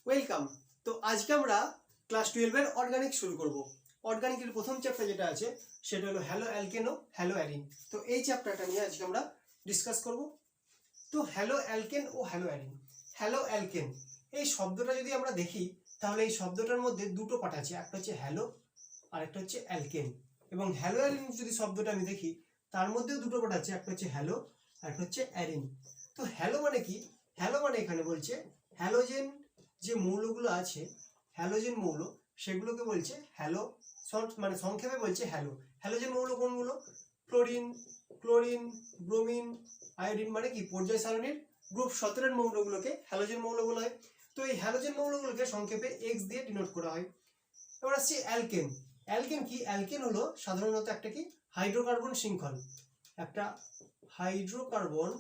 Welcome. তো আজকে আমরা ক্লাস 12 এর অর্গানিক শুরু করব। অর্গানিকের প্রথম চ্যাপ্টার যেটা আছে সেটা হলো হ্যালো অ্যালকেন ও হ্যালো অ্যারিন। তো এই চ্যাপ্টারটা নিয়ে আজকে আমরা ডিসকাস করব। তো হ্যালো অ্যালকেন ও হ্যালো অ্যারিন। হ্যালো অ্যালকেন এই শব্দটা যদি আমরা দেখি তাহলে এই শব্দটার মধ্যে দুটো পার্ট আছে, একটা হচ্ছে হ্যালো আর একটা হচ্ছে অ্যালকেন। এবং হ্যালো অ্যারিন যদি শব্দটা আমি দেখি তার মধ্যেও দুটো পার্ট আছে, একটা হচ্ছে হ্যালো আর একটা হচ্ছে অ্যারিন। তো হ্যালো মানে কি? হ্যালো মানে এখানে বলছে হ্যালোজেন যে মৌলগুলো আছে, হ্যালোজেন মৌল, সেগুলোকে বলছে হ্যালো, মানে সংক্ষেপে বলছে হ্যালো। হ্যালোজেন মৌল কোনগুলো? ক্লোরিন, ক্লোরিন, ব্রোমিন, আয়োডিন, মানে কি পর্যায় সারণীর গ্রুপ 17 মৌলগুলোকে হ্যালোজেন মৌল বলা হয়। তো এই হ্যালোজেন মৌলগুলোকে সংক্ষেপে এক্স দিয়ে ডিনোট করা হয়। এবার আসছে অ্যালকেন। অ্যালকেন কি? অ্যালকেন হলো সাধারণত একটা কি হাইড্রোকার্বন শৃঙ্খল, একটা হাইড্রোকার্বন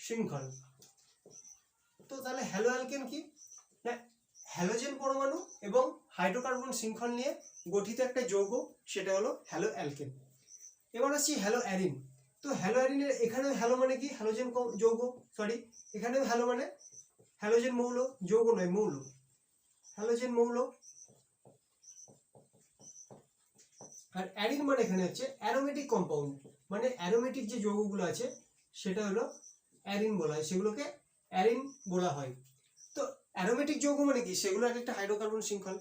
শৃঙ্খল। তো তাহলে হ্যালো অ্যালকেন কি? না, হ্যালোজেন পরমাণু এবং হাইড্রোকার্বন শৃঙ্খল নিয়ে গঠিত একটা যৌগ, সেটা হলো হ্যালো অ্যালকেন। এবার আসছি হ্যালো অ্যারিন। তো হ্যালো অ্যারিনের এখানেও হ্যালো মানে কি হ্যালোজেন যৌগ, সরি এখানেও হ্যালো মানে হ্যালোজেন মৌল, যৌগ নয় মৌল, হ্যালোজেন মৌল। আর অ্যারিন মানে এখানে হচ্ছে অ্যারোমেটিক কম্পাউন্ড, মানে অ্যারোমেটিক যে যৌগগুলো আছে সেটা হলো অ্যারিন বলা হয়, সেগুলোকে অ্যারিন বলা হয়। তো অ্যারোমেটিক যৌগ মানে কি? সেগুলো একটা হাইড্রোকার্বন শৃঙ্খল।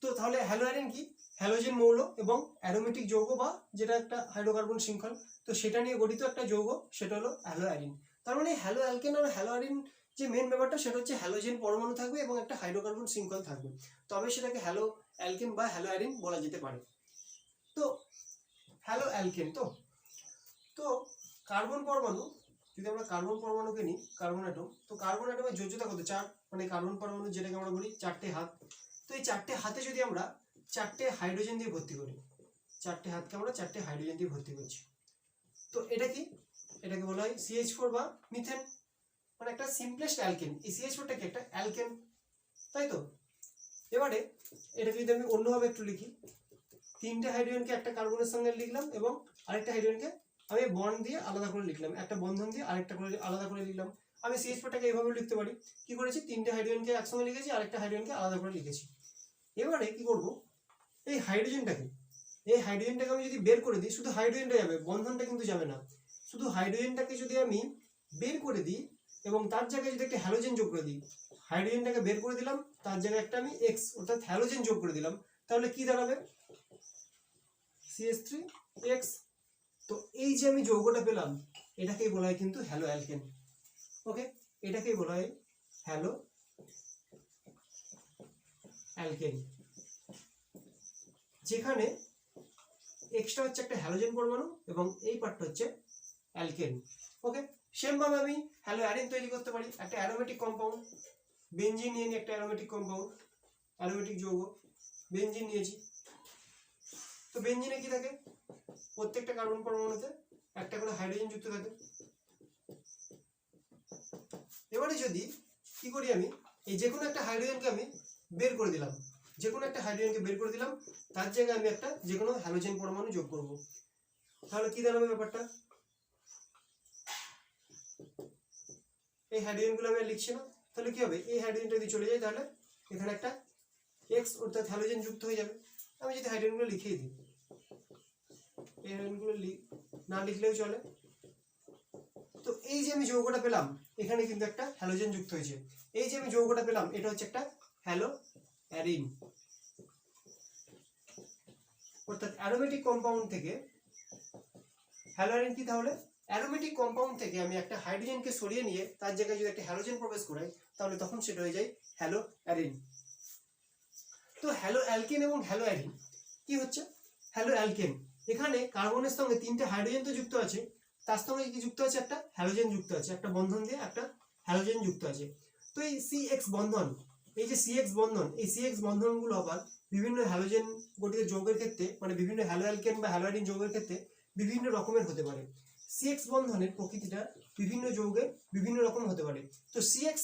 তো তাহলে হ্যালো অ্যারিন কি? হ্যালোজেন মৌল এবং অ্যারোমেটিক যৌগ বা যেটা একটা হাইড্রোকার্বন শৃঙ্খল, তো সেটা নিয়ে গঠিত একটা যৌগ, সেটা হলো হ্যালো অ্যারিন। তার মানে হ্যালো অ্যালকেন আর হ্যালো অ্যারিন যে মেন ব্যাপারটা সেটা হচ্ছে হ্যালোজেন পরমাণু থাকবে এবং একটা হাইড্রোকার্বন শৃঙ্খল থাকবে, তবে সেটাকে হ্যালো অ্যালকেন বা হ্যালো অ্যারিন বলা যেতে পারে। তো হ্যালো অ্যালকেন, তো তো কার্বন পরমাণু, যদি আমরা কার্বন পরমাণুকে নিই, কার্বন অ্যাটম, তো কার্বন অ্যাটমের যোজ্যতা কত? 4, মানে কার্বন পরমাণু যেটাকে আমরা বলি 4টে হাত। তো এই 4টে হাতে যদি আমরা 4টে হাইড্রোজেন দিয়ে ভর্তি করি, 4টে হাতকে আমরা 4টে হাইড্রোজেন দিয়ে ভর্তি করছি, তো এটা কি? এটাকে বলা হয় CH4 বা মিথেন, মানে একটা সিম্পলেস্ট অ্যালকেন। এই CH4টা কি? একটা অ্যালকেন, তাই তো? এবারে এটাকে যদি আমি অন্যভাবে একটু লিখি, 3টে হাইড্রোজেনকে একটা কার্বনের সঙ্গে লিখলাম এবং আরেকটা হাইড্রোজেনকে আমি বন্ড দিয়ে আলাদা করে লিখলাম, একটা বন্ধন দিয়ে আরেকটা করে আলাদা করে লিখলাম। আমি CH4টাকে এইভাবে লিখতে পারি। কি করেছি? 3টে হাইড্রোজেনকে একসঙ্গে লিখেছি, আরেকটা হাইড্রোজেনকে আলাদা করে লিখেছি। এবারে কি করব? এই হাইড্রোজেনটাকে আমি যদি বের করে দিই, শুধু হাইড্রোজেনটা যাবে, বন্ধনটা কিন্তু যাবে না। শুধু হাইড্রোজেনটাকে যদি আমি বের করে দিই এবং তার জায়গায় যদি একটা হ্যালোজেন যোগ করে দিই, হাইড্রোজেনটাকে বের করে দিলাম, তার জায়গায় একটা আমি এক্স অর্থাৎ হ্যালোজেন যোগ করে দিলাম, তাহলে কি দাঁড়াবে? CH3X। তো এই যে আমি যৌগটা পেলাম, এটাকেই বলা হয় কিন্তু হ্যালো অ্যালকেন। ওকে, এটাকেই বলা হয় হ্যালো অ্যালকেন, যেখানে এক্সটা হচ্ছে একটা হ্যালোজেন পরমাণু এবং এই পার্টটা হচ্ছে অ্যালকেন। ওকে, সেম ভাবে আমি হ্যালো অ্যারিন তৈরি করতে পারি, একটা অ্যারোমেটিক কম্পাউন্ড, বেনজিন নিয়ে নিই, একটা অ্যারোমেটিক কম্পাউন্ড, অ্যারোমেটিক যৌগ বেনজিন নিয়েছি। তো বেনজিনে কি থাকে? প্রত্যেকটা কার্বন পরমাণুতে একটা করে হাইড্রোজেন যুক্ত থাকে। এবারে যদি কি করি, আমি এই যে কোনো একটা হাইড্রোজেনকে আমি বের করে দিলাম, তার জায়গায় আমি একটা যে কোনো হ্যালোজেন পরমাণু যোগ করব, তাহলে কি দাঁড়াবে ব্যাপারটা? এই হাইড্রোজেনগুলো আমি আর লিখছি না, তাহলে কি হবে? এই হাইড্রোজেনটা যদি চলে যায় তাহলে এখানে একটা এক্স অর্থাৎ হ্যালোজেন যুক্ত হয়ে যাবে। আমি যদি হাইড্রোজেনগুলো লিখেই দিই, এই হাইড্রোজেনগুলো না লিখলেও চলে। তো এই যে আমি যৌগটা পেলাম, এখানে কিন্তু একটা হ্যালোজেন যুক্ত হয়েছে। এই যে আমি যৌগটা পেলাম, এটা হচ্ছে একটা হ্যালো অ্যারিন, অর্থাৎ অ্যারোমেটিক কম্পাউন্ড থেকে হ্যালো অ্যারিন কি? তাহলে অ্যারোমেটিক কম্পাউন্ড থেকে আমি একটা হাইড্রোজেনকে সরিয়ে নিয়ে তার জায়গায় যদি একটা হ্যালোজেন প্রবেশ করাই, তাহলে তখন সেটা হয়ে যায় হ্যালো অ্যারিন। তো হ্যালো অ্যালকেন এবং হ্যালো অ্যারিন কি হচ্ছে? হ্যালো অ্যালকেন, এখানে কার্বনের সঙ্গে 3টে হাইড্রোজেন তো যুক্ত আছে, তার সঙ্গে কি যুক্ত আছে? একটা হ্যালোজেন যুক্ত আছে, একটা বন্ধন দিয়ে একটা হ্যালোজেন যুক্ত আছে। তো এই CX বন্ধন, এই যে CX বন্ধন, এই CX বন্ধনগুলো আবার বিভিন্ন হ্যালোজেন গঠিত যৌগের ক্ষেত্রে, মানে বিভিন্ন হ্যালো অ্যালকেন বা হ্যালো অ্যারিন যৌগের ক্ষেত্রে বিভিন্ন রকমের হতে পারে। CX বন্ধনের প্রকৃতিটা বিভিন্ন যৌগের বিভিন্ন রকম হতে পারে। তো CX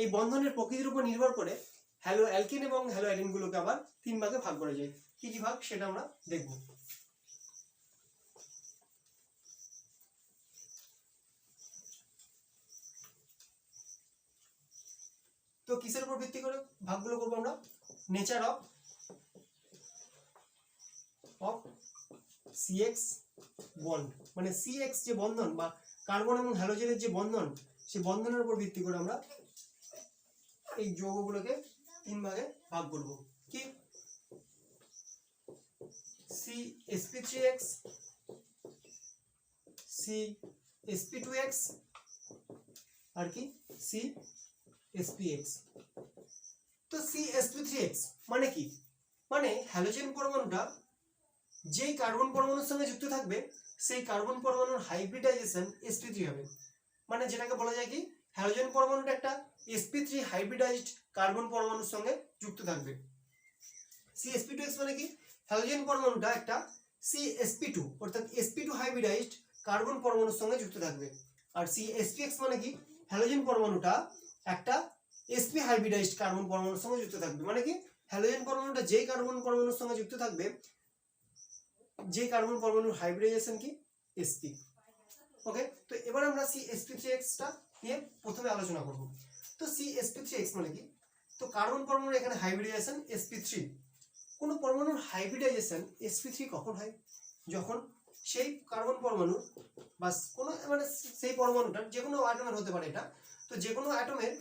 এই বন্ধনের প্রকৃতির উপর নির্ভর করে হ্যালো অ্যালকেন এবং হ্যালো অ্যারিনগুলোকে আবার 3 ভাগে ভাগ করা যায়। কি কি ভাগ সেটা আমরা দেখব। কিসের উপর ভিত্তি করে ভাগগুলো করবো আমরা? নেচার অফ সিএক্স বন্ড, মানে সিএক্স যে বন্ধন বা কার্বন এবং হ্যালোজেনের যে বন্ধন, সেই বন্ধনের উপর ভিত্তি করে আমরা এই যৌগগুলোকে 3 ভাগে ভাগ করব। কি? CsP3x, CsP2x আর কি CsPx। তো CsP3x মানে কি? মানে হ্যালোজেন পরমাণুটা যেই কার্বন পরমাণুর সঙ্গে যুক্ত থাকবে সেই কার্বন পরমাণুর হাইব্রিডাইজেশন sp3 হবে। মানে যেটাকে বলা যায় কি, হ্যালোজেন পরমাণুটা একটা sp3 হাইব্রিডাইজড কার্বন পরমাণুর সঙ্গে যুক্ত থাকবে। CsP2x মানে কি? হ্যালোজেন পরমাণুটা একটা CsP2 অর্থাৎ sp2 হাইব্রিডাইজড কার্বন পরমাণুর সঙ্গে যুক্ত থাকবে। আর CsPx মানে কি? হ্যালোজেন পরমাণুটা একটা sp হাইব্রিডাইজড কার্বন পরমাণুর সঙ্গে যুক্ত থাকবে। মানে কি? হ্যালোজেন পরমাণুটা যেই কার্বন পরমাণুর সঙ্গে যুক্ত থাকবে, যে কার্বন পরমাণুর হাইব্রিডাইজেশন কি? sp। ওকে, তো এবার আমরা CsP3x টা নিয়ে প্রথমে আলোচনা করব। তো CsP3x মানে কি? তো কার্বন পরমাণুর এখানে হাইব্রিডাইজেশন sp3। কোন পরমাণুর হাইব্রিডাইজেশন sp3 কখন হয়? যখন সেই কার্বন পরমাণু বা কোনো মানে সেই পরমাণুটার যে কোনো অ্যাটমের হতে পারে এটা, তো যে কোনো অ্যাটমের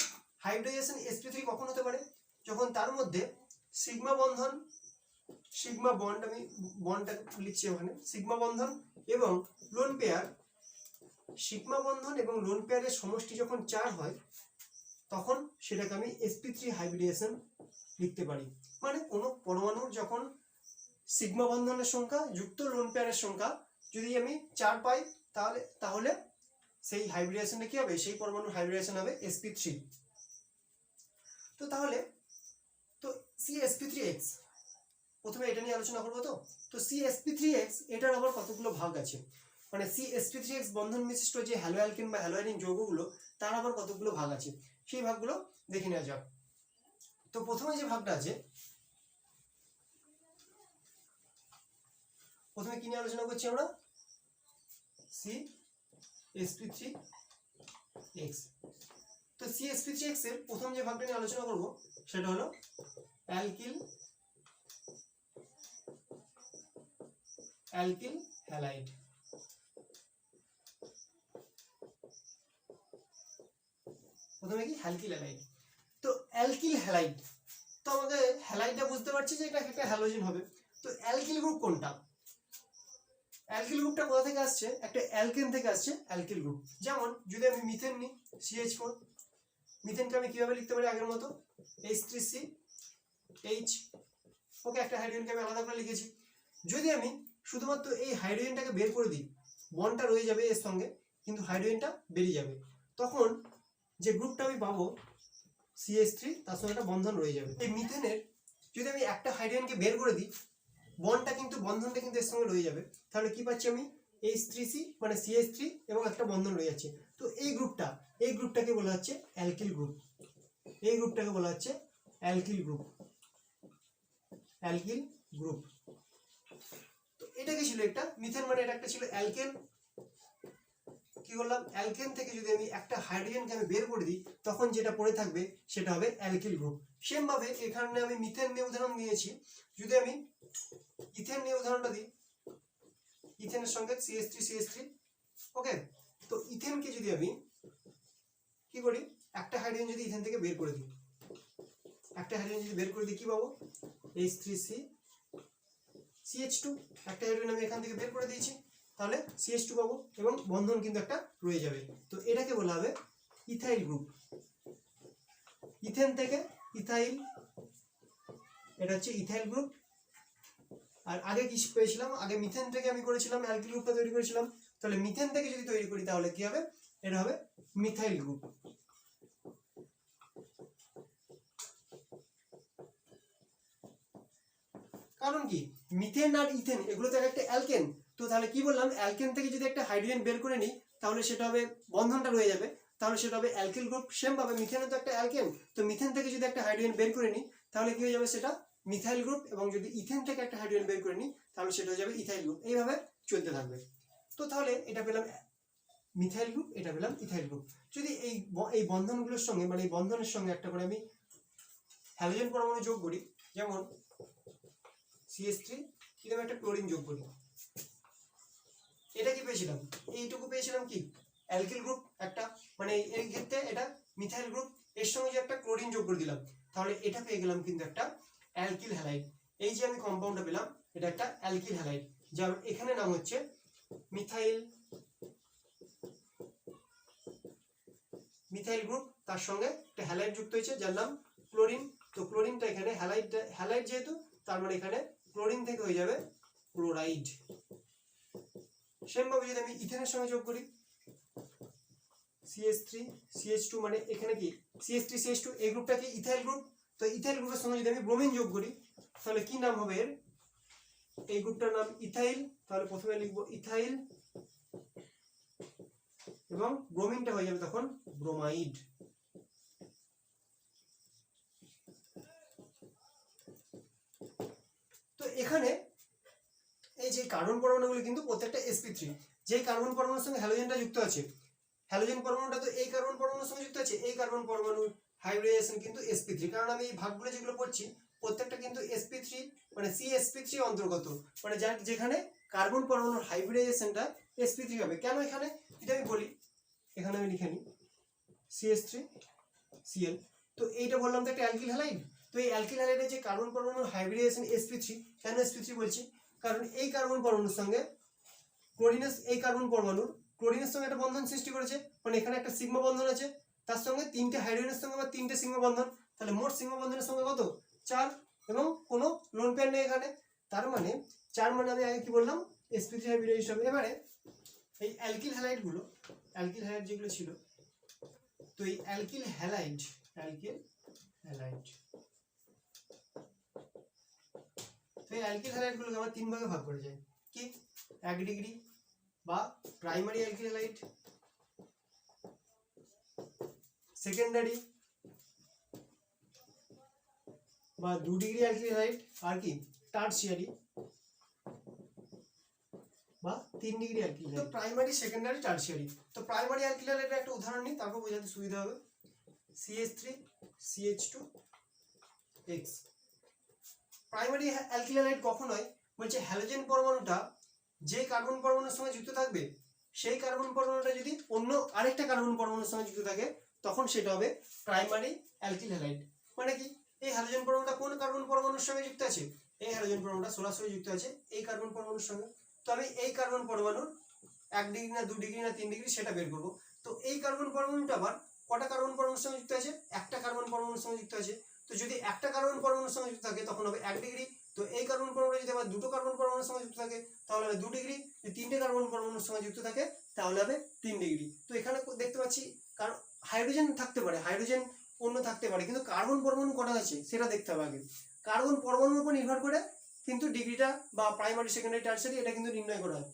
হাইব্রিডাইজেশন sp3 কখন হতে পারে? যখন তার মধ্যে সিগমা বন্ধন, সিগমা বন্ড, আমি বন্ডটা লিখছি ওখানে, সিগমা বন্ধন এবং লোন পেয়ার, সিগমা বন্ধন এবং লোন পেয়ারের সমষ্টি যখন 4 হয় তখন সেটাকে আমি sp3 হাইব্রিডাইজেশন লিখতে পারি। মানে কোনো পরমাণুর যখন সিগমা বন্ধনের সংখ্যা যুক্ত লোন পেয়ারের সংখ্যা যদি আমি 4 পাই, তাহলে সেই হাইব্রিডাইজেশনটা কি হবে? সেই পরমাণুর হাইব্রিডাইজেশন হবে sp3। তো তাহলে তো CsP3x প্রথমে এটা নিয়ে আলোচনা করবো। তো CsP3x এটার আবার কতগুলো ভাগ আছে, মানে CsP3x বন্ধন বিশিষ্ট যে হ্যালো অ্যালকেন বা হ্যালোয়ারিন যৌগগুলো তার আবার কতগুলো ভাগ আছে, সেই ভাগগুলো দেখে নেওয়া যাক। তো প্রথমে যে ভাগটা আছে, প্রথমে কি নিয়ে আলোচনা করছি আমরা? CsP3x। তো CsP3x এর প্রথম যে ভাগটা নিয়ে আলোচনা করব সেটা হলো অ্যালকিল হ্যালাইড। প্রথমে কি? Alkyl halide. তো অ্যালকিল হ্যালাইড, তো আমাকে হ্যালাইডটা বুঝতে পারছি যে এটা একটা হ্যালোজেন হবে। তো অ্যালকিল গ্রুপ কোনটা? অ্যালকিল গ্রুপটা কোথা থেকে আসছে? একটা অ্যালকেন থেকে আসছে অ্যালকিল গ্রুপ। যেমন যদি আমি মিথেন নিই, CH4, মিথেনকে আমি কিভাবে লিখতে পারি? আগের মতো H3CH। ওকে, একটা হাইড্রোজেনকে আমি আলাদা করে লিখেছি। যদি আমি শুধুমাত্র এই হাইড্রোজেনটাকে বের করে দিই, বন্ডটা রয়ে যাবে এর সঙ্গে কিন্তু হাইড্রোজেনটা বেরিয়ে যাবে, তখন যে গ্রুপটা আমি পাবো CH3, তার সঙ্গে একটা বন্ধন রয়ে যাবে। এই মিথেনের যদি আমি একটা হাইড্রোজেনকে বের করে দিই, বন্ধনটা কিন্তু এর সঙ্গে রয়ে যাবে। তাহলে কি পাচ্ছি আমি? H3C মানে CH3 এবং একটা বন্ধন রয়ে যাচ্ছে। তো এই গ্রুপটাকে বলা হচ্ছে অ্যালকিল গ্রুপ। এই গ্রুপটাকে বলা হচ্ছে অ্যালকিল গ্রুপ। তো এটা কি ছিল? একটা মিথেন, মানে এটা একটা ছিল অ্যালকেন। কি করলাম? অ্যালকেন থেকে যদি আমি একটা হাইড্রোজেনকে আমি বের করে দিই, তখন যেটা পড়ে থাকবে সেটা হবে অ্যালকিল গ্রুপ। সেম ভাবে এখানে আমি মিথেন নিয়ে উদাহরণ দিয়েছি, যদি আমি ইথেন নিয়ে উদাহরণটা দিই, ইথেনের সঙ্গে CH3 ওকে। তো ইথেনকে যদি আমি কি করি? একটা হাইড্রোজেন যদি ইথেন থেকে বের করে দিই, কি পাবো? H3C CH2, একটা হাইড্রোজেন আমি এখান থেকে বের করে দিয়েছি, তাহলে CH2 পাবো এবং বন্ধন কিন্তু একটা রয়ে যাবে। তো এটাকে বলা হবে ইথাইল গ্রুপ। ইথেন থেকে ইথাইল, এটা হচ্ছে ইথাইল গ্রুপ। আর আগে কি পেয়েছিলাম? আগে মিথেন থেকে আমি করেছিলাম অ্যালকিল গ্রুপটা তৈরি করেছিলাম, তাহলে মিথেন থেকে যদি তৈরি করি তাহলে কি হবে? এটা হবে মিথাইল গ্রুপ। কারণ কি? মিথেন আর ইথেন এগুলো তো একটা অ্যালকেন। তো তাহলে কি বললাম? অ্যালকেন থেকে যদি একটা হাইড্রোজেন বের করে নিই, তাহলে সেটা হবে, বন্ধনটা রয়ে যাবে, তাহলে সেটা হবে অ্যালকিল গ্রুপ। সেম ভাবে মিথেনও তো একটা অ্যালকেন, তো মিথেন থেকে যদি একটা হাইড্রোজেন বের করে নিই তাহলে কি হয়ে যাবে? সেটা মিথাইল গ্রুপ। এবং যদি ইথেন থেকে একটা হাইড্রোজেন বের করে নিই তাহলে সেটা হয়ে যাবে ইথাইল গ্রুপ। এইভাবে চলতে থাকবে। তো তাহলে এটা পেলাম মিথাইল গ্রুপ, এটা পেলাম ইথাইল গ্রুপ। যদি এই বন্ধনগুলোর সঙ্গে, মানে এই বন্ধনের সঙ্গে একটা করে আমি হ্যালোজেন পরমাণু যোগ করি, যেমন CH3 কিন্তু আমি একটা ক্লোরিন যোগ করি, এটা কি পেয়েছিলাম, এইটুকু পেয়েছিলাম কি অ্যালকিল গ্রুপ একটা, মানে এই ক্ষেত্রে এটা মিথাইল গ্রুপ, এর সঙ্গে যে একটা ক্লোরিন যোগ করে দিলাম, তাহলে এটা পেয়ে গেলাম কিন্তু একটা অ্যালকিল হ্যালাইড। এই যে আমি কম্পাউন্ডটা পেলাম এটা একটা অ্যালকিল হ্যালাইড, যার এখানে নাম হচ্ছে মিথাইল গ্রুপ, তার সঙ্গে একটা হ্যালাইড যুক্ত হয়েছে যার নাম ক্লোরিন। তো ক্লোরিনটা এখানে হ্যালাইড যেহেতু, তার মানে এখানে ক্লোরিন থেকে হয়ে যাবে ক্লোরাইড। সেম ভাবে যদি আমি ইথেনের সঙ্গে যোগ করি CH3 CH2, মানে এখানে কি CH3 CH2, এই গ্রুপটা কি ইথাইল গ্রুপ, তো ইথাইল গ্রুপের সঙ্গে যদি আমি ব্রোমিন যোগ করি তাহলে কি নাম হবে এর, এই গ্রুপটার নাম ইথাইল, তাহলে প্রথমে লিখবো ইথাইল এবং ব্রোমিনটা হয়ে যাবে তখন ব্রোমাইড। তো এখানে এই যে কার্বন পরমাণুগুলো কিন্তু প্রত্যেকটা sp3, যে কার্বন পরমাণুর সঙ্গে হ্যালোজেনটা যুক্ত আছে, হ্যালোজেন পরমাণুটা তো এই কার্বন পরমাণুর সঙ্গে যুক্ত আছে, এই কার্বন পরমাণুর হাইব্রিডাইজেশন কিন্তু sp3, কারণ আমি এই ভাগগুলো যেগুলো পড়ছি প্রত্যেকটা কিন্তু sp3 মানে CsP3 অন্তর্গত, মানে যার যেখানে কার্বন পরমাণুর হাইব্রিডাইজেশনটা sp3 হবে। কেন এখানে যদি আমি বলি, এখানে আমি লিখে নিই CH3Cl, তো এইটা বললাম তো একটা অ্যালকিল হ্যালাইড, তো এই অ্যালকিল হ্যালাইডের যে কার্বন পরমাণুর হাইব্রিডাইজেশন sp3, কেন sp3 বলছি, কারণ এই কার্বন পরমাণুর সঙ্গে ক্লোরিনাস, এই কার্বন পরমাণুর ক্লোরিনের সঙ্গে একটা বন্ধন সৃষ্টি করেছে, মানে এখানে একটা সিগমা বন্ধন আছে, তার সঙ্গে তিনটে হাইড্রোজেনের সঙ্গে আবার তিনটে সিগমা বন্ধন, তাহলে মোট সিগমা বন্ধনের সঙ্গে কত 4, এবং কোনো লোন পেয়ার নেই এখানে, তার মানে 4, মানে আমি আগে কি বললাম sp3 হাইব্রিডাইজেশন হবে। এবারে এই অ্যালকিল হ্যালাইড যেগুলো ছিল, তো এই অ্যালকিল হ্যালাইড তো এই অ্যালকিল হ্যালাইড গুলোকে আমরা 3 ভাগে ভাগ করা যায়, কি 1 ডিগ্রি বা প্রাইমারি অ্যালকিল হ্যালাইড, সেকেন্ডারি বা 2 ডিগ্রি অ্যালকিল হ্যালাইড, আর কি টারশিয়ারি বা 3 ডিগ্রি অ্যালকিল হ্যালাইড। তো প্রাইমারি, সেকেন্ডারি, টারশিয়ারি। তো প্রাইমারি অ্যালকিল হ্যালাইডের একটা উদাহরণ নিই, তারপর বোঝাতে সুবিধা হবে। CH3 CH2X। Primary alkyl halide কখন হয়, বলছে হ্যালোজেন পরমাণুটা যে কার্বন পরমাণুর সঙ্গে যুক্ত থাকবে, সেই কার্বন পরমাণুটা যদি অন্য আরেকটা কার্বন পরমাণুর সঙ্গে যুক্ত থাকে, তখন সেটা হবে প্রাইমারি অ্যালকিল হ্যালাইড। মানে কি, এই হ্যালোজেন পরমাণুটা কোন কার্বন পরমাণুর সঙ্গে যুক্ত আছে, এই হ্যালোজেন পরমাণুটা সরাসরি যুক্ত আছে এই কার্বন পরমাণুর সঙ্গে। তো আমি এই কার্বন পরমাণুর 1 ডিগ্রি না 2 ডিগ্রি না 3 ডিগ্রি সেটা বের করবো। তো এই কার্বন পরমাণুটা আবার কটা কার্বন পরমাণুর সঙ্গে যুক্ত আছে, একটা কার্বন পরমাণুর সঙ্গে যুক্ত আছে। তো যদি একটা কার্বন পরমাণুর সঙ্গে যুক্ত থাকে তখন হবে 1 ডিগ্রি। তো এই কার্বন পরমাণু যদি আবার দুটো কার্বন পরমাণুর সঙ্গে যুক্ত থাকে তাহলে হবে 2 ডিগ্রি। যদি তিনটে কার্বন পরমাণুর সঙ্গে যুক্ত থাকে তাহলে হবে 3 ডিগ্রি। তো এখানে দেখতে পাচ্ছি কারণ হাইড্রোজেন থাকতে পারে, হাইড্রোজেন অন্য থাকতে পারে, কিন্তু কার্বন পরমাণু কটা আছে সেটা দেখতে হবে আগে। কার্বন পরমাণুর উপর নির্ভর করে কিন্তু ডিগ্রিটা বা প্রাইমারি, সেকেন্ডারি, টারশিয়ারি এটা কিন্তু নির্ণয় করা হয়।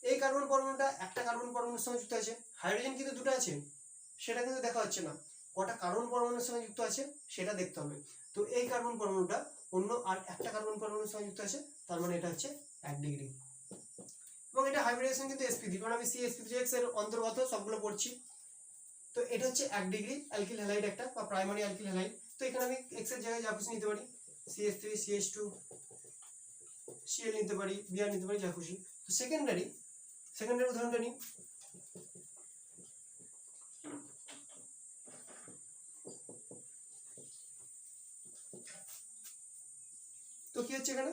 এই কার্বন পরমাণুটা একটা কার্বন পরমাণুর সঙ্গে যুক্ত আছে, হাইড্রোজেন কিন্তু দুটো আছে, সেটা কিন্তু দেখা হচ্ছে না, কটা কার্বন পরমাণুর সঙ্গে যুক্ত আছে সেটা দেখতে হবে। তো এই কার্বন পরমাণুটা অন্য আর একটা কার্বন পরমাণুর সঙ্গে যুক্ত আছে, তার মানে এটা হচ্ছে 1 ডিগ্রি। এবং এটা হাইব্রিডেশন কিন্তু sp3, কারণ আমি CsP3X এর অন্তর্গত সবগুলো পড়ছি। তো এটা হচ্ছে 1 ডিগ্রি অ্যালকিল হ্যালাইড একটা বা প্রাইমারি অ্যালকিল হ্যালাইড। তো এখানে আমি x এর জায়গায় যা খুশি নিতে পারি, CH3 CH2Cl নিতে পারি, Br নিতে পারি, যা খুশি। তো সেকেন্ডারি উদাহরণটা নিই। তো কি হচ্ছে এখানে,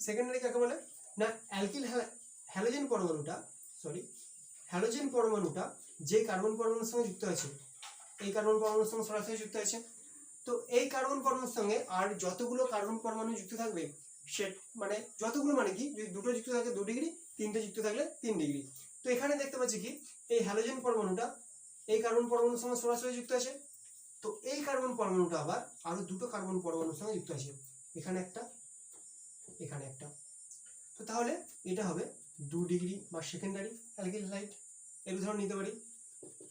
সেকেন্ডারি কাকে বলে না, হ্যালোজেন পরমাণুটা যে কার্বন পরমাণুর সঙ্গে যুক্ত আছে, এই কার্বন পরমাণুর সঙ্গে সরাসরি যুক্ত আছে। তো এই কার্বন পরমাণুর সঙ্গে আর যতগুলো কার্বন পরমাণু যুক্ত থাকবে, সে মানে যতগুলো মানে কি, যদি দুটো যুক্ত থাকে 2 ডিগ্রি, তিনটে যুক্ত থাকলে 3 ডিগ্রি। তো এখানে দেখতে পাচ্ছি কি এই হ্যালোজেন পরমাণুটা এই কার্বন পরমাণুর সঙ্গে সরাসরি যুক্ত আছে। তো এই কার্বন পরমাণুটা আবার আরো দুটো কার্বন পরমাণুর সঙ্গে যুক্ত আছে, এখানে একটা, এখানে একটা। তো তাহলে এটা হবে 2 ডিগ্রি বা সেকেন্ডারি অ্যালকিল হ্যালাইড। এর উদাহরণ নিতে পারি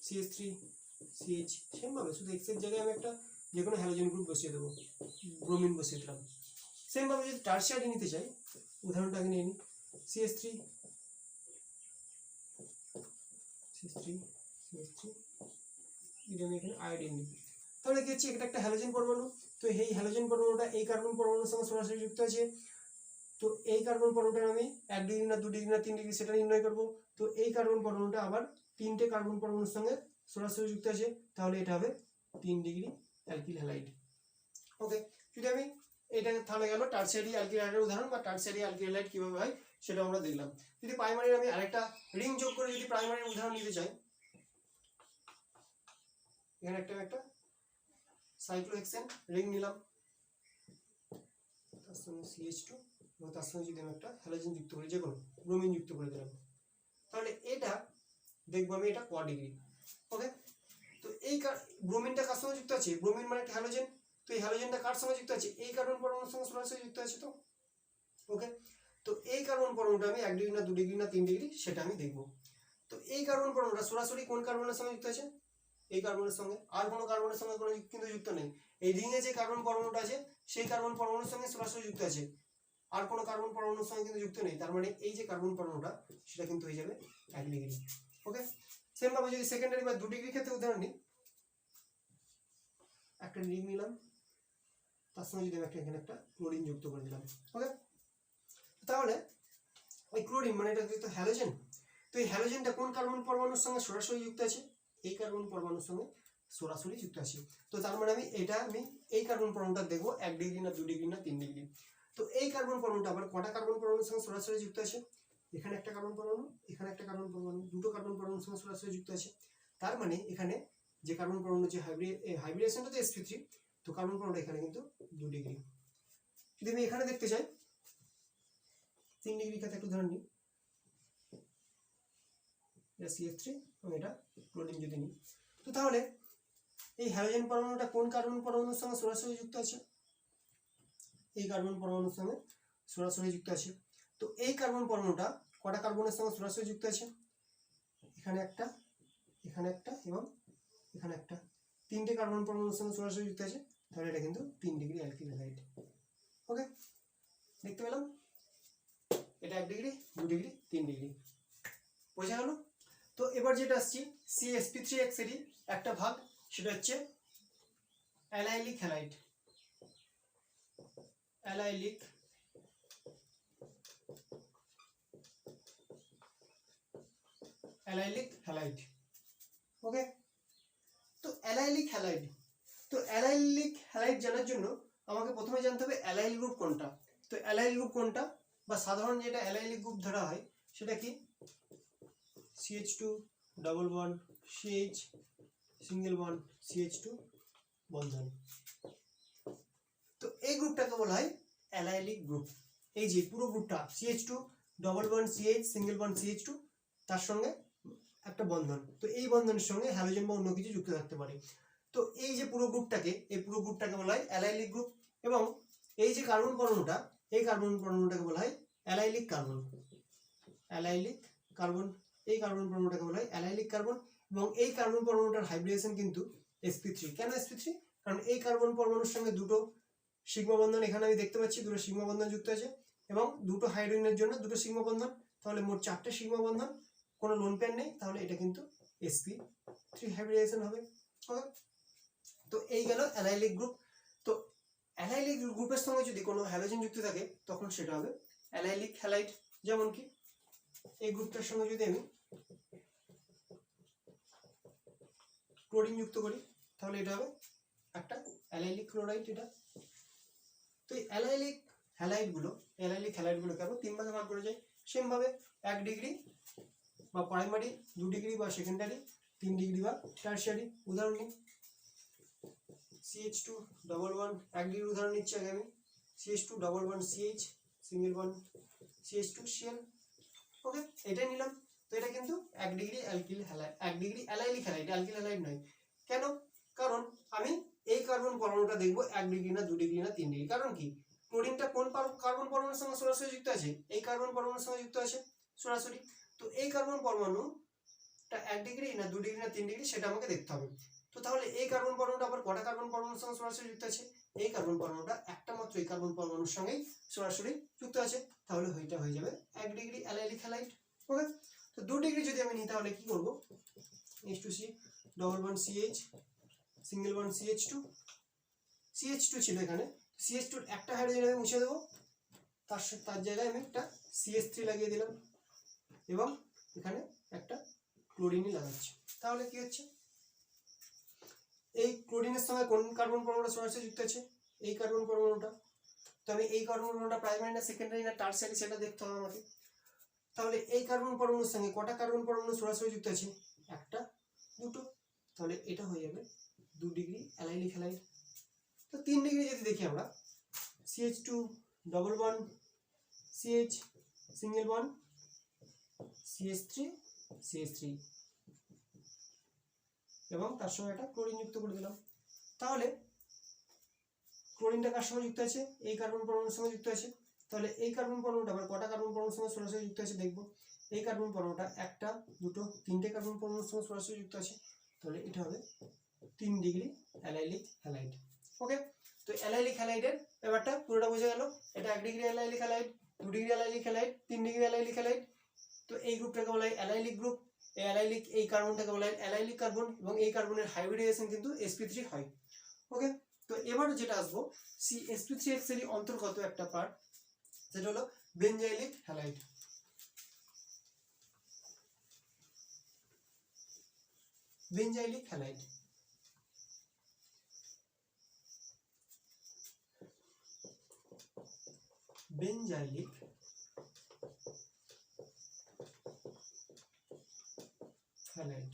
CH3CH, সেম ভাবে শুধু x এর জায়গায় আমি একটা যে কোনো হ্যালোজেন গ্রুপ বসিয়ে দেবো, ব্রোমিন বসিয়ে দিলাম। সেম ভাবে যদি টারশিয়ারি নিতে চাই, উদাহরণটা আগে নিয়ে নিই, CH3 এটা আমি এখানে আয়োডিন নিই। তাহলে কি হচ্ছে, এটা একটা হ্যালোজেন পরমাণু। তো তো এই হ্যালোজেন পরমাণুটা এই কার্বন পরমাণুর সঙ্গে সরাসরি যুক্ত আছে। তো এই কার্বন পরমাণুটার আমি 1 ডিগ্রি না 2 ডিগ্রি না 3 ডিগ্রি সেটা নির্ণয় করব। তো এই কার্বন পরমাণুটা আবার 3টে কার্বন পরমাণুর সঙ্গে সরাসরি যুক্ত আছে, তাহলে এটা হবে 3 ডিগ্রি অ্যালকিল হ্যালাইড। ওকে, যদি আমি এটা তাহলে গেল টারশিয়ারি অ্যালকিল হ্যালাইডের উদাহরণ বা টারশিয়ারি অ্যালকিল হ্যালাইড কিভাবে হয় সেটা আমরা দেখলাম। যদি প্রাইমারির আমি আরেকটা রিং যোগ করে যদি প্রাইমারির উদাহরণ নিতে চাই, এখানে একটা সাইক্লোহেক্সেন রিং নিলাম, তার সঙ্গে CH2 এবং তার সঙ্গে যদি আমি একটা হ্যালোজেন যুক্ত করি, যে কোনো ব্রোমিন যুক্ত করে দিলাম, তাহলে এটা দেখবো আমি এটা ক ডিগ্রি। ওকে, তো এই ব্রোমিনটা কার সঙ্গে যুক্ত আছে? ব্রোমিন মানে একটা হ্যালোজেন, তো এই হ্যালোজেনটা কার সঙ্গে যুক্ত আছে? এই কার্বন পরমাণুর সঙ্গে সরাসরি যুক্ত আছে। তো ওকে, তো এই কার্বন পরমাণুটা আমি 1 ডিগ্রি না 2 ডিগ্রি না 3 ডিগ্রি সেটা আমি দেখবো। তো এই কার্বন পরমাণুটা সরাসরি কোন কার্বনের সঙ্গে যুক্ত আছে? এই কার্বনের সঙ্গে, আর কোনো কার্বনের সঙ্গে কোনো কিন্তু যুক্ত নেই। এই রিংয়ে যে কার্বন পরমাণুটা আছে সেই কার্বন পরমাণুর সঙ্গে সরাসরি যুক্ত আছে, আর কোনো কার্বন পরমাণুর সঙ্গে কিন্তু যুক্ত নেই। তার মানে এই যে কার্বন পরমাণুটা সেটা কিন্তু হয়ে যাবে 1 ডিগ্রি। ওকে, সেম ভাবে যদি সেকেন্ডারি বা 2 ডিগ্রি ক্ষেত্রে উদাহরণ নিই, একটা রিং নিলাম, তার সঙ্গে যদি আমি এখানে একটা ক্লোরিন যুক্ত করে দিলাম। ওকে, তাহলে ওই ক্লোরিন মানে এটা যেহেতু হ্যালোজেন, তো এই হ্যালোজেনটা কোন কার্বন পরমাণুর সঙ্গে সরাসরি যুক্ত আছে? এই কার্বন পরমাণুর সঙ্গে সরাসরি যুক্ত আছে। তো তার মানে আমি এই কার্বন পরমাণুটা দেখবো 1 ডিগ্রি না 2 ডিগ্রি না 3 ডিগ্রি। তো এই কার্বন পরমাণুটা আবার কটা কার্বন পরমাণুর সঙ্গে সরাসরি যুক্ত আছে? এখানে একটা কার্বন পরমাণু, এখানে একটা কার্বন পরমাণু, দুটো কার্বন পরমাণুর সঙ্গে সরাসরি যুক্ত আছে। তার মানে এখানে যে কার্বন পরমাণু যে হাইব্রিডেশনটা তো sp3, তো কার্বন পরমাণু এখানে কিন্তু 2 ডিগ্রি। যদি আমি এখানে দেখতে চাই 3 ডিগ্রি ক্ষেত্রে একটু ধরে নিই, এটা CH3 এবং এটা ক্লোরিন যদি নিই, তো তাহলে এই হ্যালোজেন পরমাণুটা কোন কার্বন পরমাণুর সঙ্গে সরাসরি যুক্ত আছে? এই কার্বন পরমাণুর সঙ্গে সরাসরি যুক্ত আছে। তো এই কার্বন পরমাণুটা কটা কার্বনের সঙ্গে সরাসরি যুক্ত আছে? এখানে একটা, এখানে একটা এবং এখানে একটা, 3টে কার্বন পরমাণুর সঙ্গে সরাসরি যুক্ত আছে, তাহলে এটা কিন্তু 3 ডিগ্রি অ্যালকিল হ্যালাইড। ওকে, দেখতে পেলাম এটা 1 ডিগ্রি 2 ডিগ্রি 3 ডিগ্রি, বোঝা গেল? তো এবার যেটা আসছি CsP3X এরই একটা ভাগ, সেটা হচ্ছে allylic halide. Allylic halide. Okay, তো অ্যালাইলিক হ্যালাইড জানার জন্য আমাকে প্রথমে জানতে হবে অ্যালাইল গ্রুপ কোনটা। তো অ্যালাইল গ্রুপ কোনটা বা সাধারণ যেটা অ্যালাইলিক গ্রুপ ধরা হয় সেটা কি? CH2 double bond CH single bond CH2 বন্ধন। তো এই গ্রুপটাকে বলা হয় অ্যালাইলিক গ্রুপ। এই যে পুরো গ্রুপটা CH2 double bond CH single bond CH2 তার সঙ্গে একটা বন্ধন, তো এই বন্ধনের সঙ্গে হ্যালোজেন বা অন্য কিছু যুক্ত থাকতে পারে। তো এই যে পুরো গ্রুপটাকে বলা হয় অ্যালাইলিক গ্রুপ। এবং এই যে কার্বন পরমাণুটা, এই কার্বন পরমাণুটাকে বলা হয় অ্যালাইলিক কার্বন। অ্যালাইলিক কার্বন, এই কার্বন পরমাণুটাকে বলা হয় অ্যালাইলিক কার্বন। এবং এই কার্বন পরমাণুটার হাইব্রিডেশন কিন্তু sp3। কেন sp3? কারণ এই কার্বন পরমাণুর সঙ্গে দুটো সিগমা বন্ধন এখানে আমি দেখতে পাচ্ছি, দুটো সিগমা বন্ধন যুক্ত আছে এবং দুটো হাইড্রোজেনের জন্য দুটো সিগমা বন্ধন, তাহলে মোট 4টে সিগমা বন্ধন, কোনো লোন পেয়ার নেই, তাহলে এটা কিন্তু sp3 হাইব্রিডেশন হবে। ওকে, তো এই গেল অ্যালাইলিক গ্রুপ। তো অ্যালাইলিক গ্রুপের সঙ্গে যদি কোনো হ্যালোজেন যুক্ত থাকে তখন সেটা হবে অ্যালাইলিক হ্যালাইড। যেমন কি এই গ্রুপটার সঙ্গে যদি আমি ক্লোরিন যুক্ত করি তাহলে এটা হবে একটা অ্যালাইলিক ক্লোরাইড। এটা তো এই অ্যালাইলিক হ্যালাইডগুলোকে আমরা 3 ভাগে ভাগ করে যাই। সেম ভাবে 1 ডিগ্রি বা প্রাইমারি, 2 ডিগ্রি বা সেকেন্ডারি, 3 ডিগ্রি বা টারশিয়ারি। উদাহরণ নিই CH2 ডাবল বন্ড 1 ডিগ্রি উদাহরণ নিচ্ছি আগে আমি, CH2 double bond CH single bond CH2 Cl। ওকে, এটাই নিলাম। তো এটা কিন্তু 1 degree alkyl halide, 1 degree allylic halide, alkyl halide নয়। কেন? কারণ আমি এই কার্বন পরমাণুটা দেখবো 1 ডিগ্রি না 2 ডিগ্রি না 3 ডিগ্রি। কারণ কি? ক্লোরিনটা কোন কার্বন পরমাণুর সঙ্গে সরাসরি যুক্ত আছে? এই কার্বন পরমাণুর সঙ্গে যুক্ত আছে সরাসরি। তো এই কার্বন পরমাণুটা 1 ডিগ্রি না 2 ডিগ্রি না 3 ডিগ্রি সেটা আমাকে দেখতে হবে। তো তাহলে এই কার্বন পরমাণুটা আবার কটা কার্বন পরমাণুর সঙ্গে সরাসরি যুক্ত আছে? এই কার্বন পরমাণুটা একটা মাত্র এই কার্বন পরমাণুর সঙ্গেই সরাসরি যুক্ত আছে, তাহলে এটা হয়ে যাবে 1 ডিগ্রি অ্যালাইলিক হ্যালাইড। ওকে, তো 2 ডিগ্রি যদি আমি নিই তাহলে কি করব? H2C double bond CH single bond CH2 CH2 ছিল এখানে, CH2 একটা হাইড্রোজেন আমি মুছে দেবো, তার জায়গায় আমি একটা CH3 লাগিয়ে দিলাম এবং এখানে একটা ক্লোরিনই লাগাচ্ছি। তাহলে কি হচ্ছে, এই ক্লোরিনের সঙ্গে কোন কার্বন পরমাণুটা সরাসরি যুক্ত আছে? এই কার্বন পরমাণুটা। তো আমি এই কার্বন পরমাণুটা প্রাইমারি না সেকেন্ডারি না টারশিয়ারি সেটা দেখতে হবে আমাকে। তাহলে এই কার্বন পরমাণুর সঙ্গে কটা কার্বন পরমাণু সরাসরি যুক্ত আছে? একটা, দুটো। তাহলে এটা হয়ে যাবে 2 ডিগ্রি অ্যালাইলিক হ্যালাইড। তো 3 ডিগ্রি যদি দেখি আমরা, CH2 double bond, CH single bond, CH3 CH3 এবং তার সঙ্গে একটা ক্লোরিন যুক্ত করে দিলাম। তাহলে ক্লোরিনটা কার সঙ্গে যুক্ত আছে? এই কার্বন পরমাণুর সঙ্গে যুক্ত আছে। তাহলে এই কার্বন পরমাণুটা আবার কটা কার্বন পরমাণুর সঙ্গে সরাসরি যুক্ত আছে দেখবো। এই কার্বন পরমাণুটা একটা, দুটো, তিনটে কার্বন পরমাণুর সঙ্গে সরাসরি যুক্ত আছে। তাহলে এটা হবে 3 ডিগ্রি অ্যালাইলিক হ্যালাইড। ওকে, তো অ্যালাইলিক হ্যালাইডের ব্যাপারটা পুরোটা বোঝা গেল। এটা 1 degree allylic halide, 2 degree allylic halide, 3 degree allylic halide. তো এই গ্রুপটাকে বলা হয় অ্যালাইলিক গ্রুপ। এই অ্যালাইলিক এই কার্বনটাকে বলা হয় অ্যালাইলিক কার্বন এবং এই কার্বনের হাইব্রিডাইজেশন কিন্তু sp3 হয়। ওকে, তো এবার যেটা আসবো, sp3x এর অন্তর্গত একটা পার্ট, সেটা হলো benzylic halide. Benzylic halide benzylic halide.